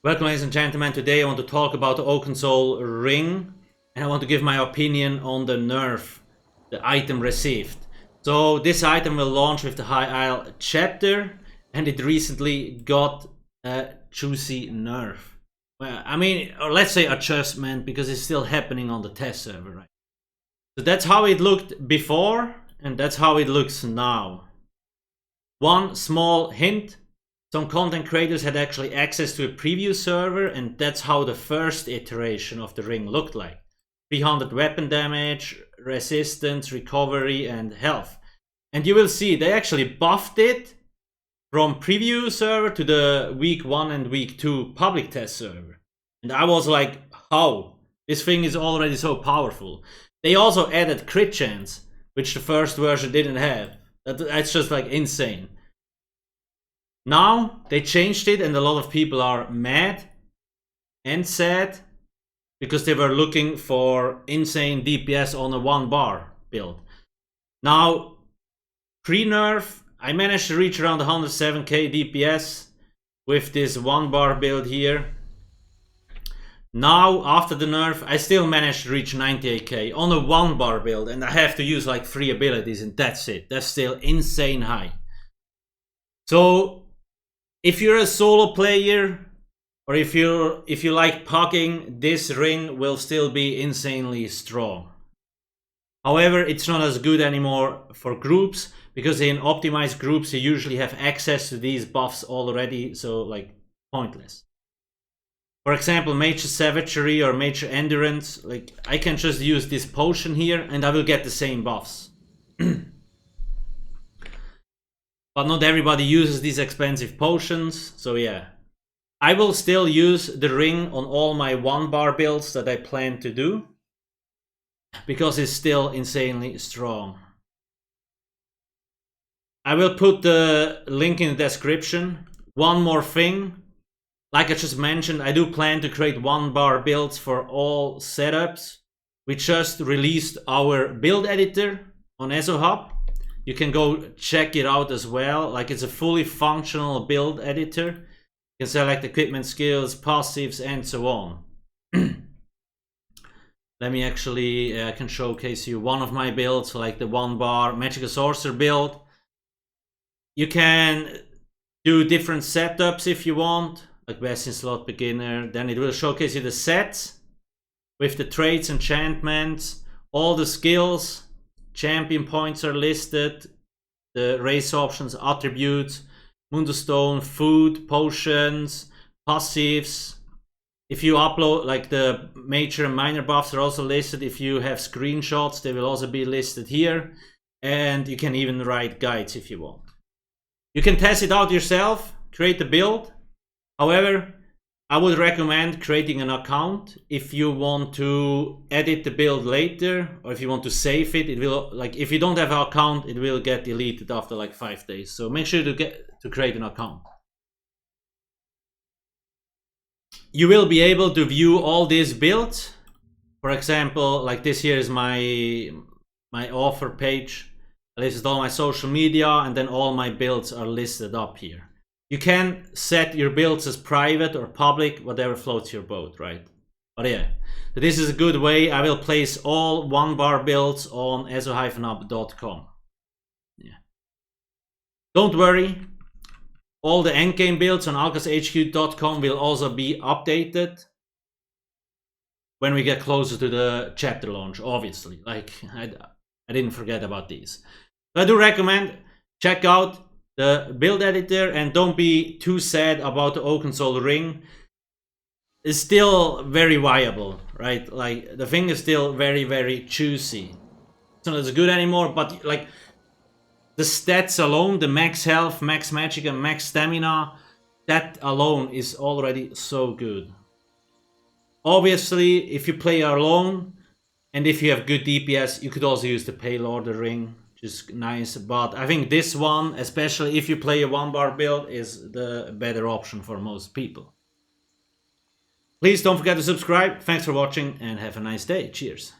Welcome, ladies and gentlemen. Today I want to talk about the Oakensoul Ring, and I want to give my opinion on the nerf the item received. So this item will launch with the High Isle chapter, and it recently got a juicy nerf. Well, I mean, or let's say adjustment, because it's still happening on the test server, right? So that's how it looked before, and that's how it looks now. One small hint. Some content creators had actually access to a preview server, and that's how the first iteration of the ring looked like. 300 weapon damage, resistance, recovery, and health. And you will see they actually buffed it from preview server to the week 1 and week 2 public test server. And I was like, how? This thing is already so powerful. They also added crit chance, which the first version didn't have. That's just like insane. Now they changed it, and a lot of people are mad and sad because they were looking for insane DPS on a 1 bar build. Now, pre-nerf, I managed to reach around 107k DPS with this 1 bar build here. Now, after the nerf, I still managed to reach 98k on a 1 bar build, and I have to use like 3 abilities, and that's it. That's still insane high. So if you're a solo player, or if you like pugging, this ring will still be insanely strong. However, it's not as good anymore for groups, because in optimized groups you usually have access to these buffs already, so like pointless. For example, Major Savagery or Major Endurance, like I can just use this potion here and I will get the same buffs. But not everybody uses these expensive potions, so yeah. I will still use the ring on all my 1 bar builds that I plan to do, because it's still insanely strong. I will put the link in the description. One more thing, like I just mentioned, I do plan to create 1 bar builds for all setups. We just released our build editor on ESO Hub. You can go check it out as well. Like, it's a fully functional build editor. You can select equipment skills, passives, and so on. Let me actually, I can showcase you one of my builds, like the 1 bar Magical Sorcerer build. You can do different setups if you want, like best in slot, beginner. Then it will showcase you the sets with the traits, enchantments, all the skills. Champion points are listed, the race options, attributes, Mundostone, food, potions, passives. If you upload, like the major and minor buffs are also listed. If you have screenshots, they will also be listed here. And you can even write guides if you want. You can test it out yourself, create the build. However, I would recommend creating an account if you want to edit the build later, or if you want to save it. It will, like, if you don't have an account, it will get deleted after like 5 days. So make sure to create an account. You will be able to view all these builds. For example, like this here is my offer page. I listed all my social media, and then all my builds are listed up here. You can set your builds as private or public, whatever floats your boat, right? But yeah, so this is a good way. I will place all 1 bar builds on eso-up.com. Yeah. Don't worry, all the endgame builds on alcasthq.com will also be updated when we get closer to the chapter launch, obviously. Like, I didn't forget about these. So I do recommend check out the build editor, and don't be too sad about the Oakensoul Ring. It's still very viable, right? Like, the thing is still very, very juicy. It's not as good anymore, but like the stats alone, the max health, max magic, and max stamina, that alone is already so good. Obviously, if you play alone and if you have good DPS, you could also use the Payload Ring. Is nice, but I think this one, especially if you play a 1 bar build, is the better option for most people. Please don't forget to subscribe. Thanks for watching and have a nice day. Cheers.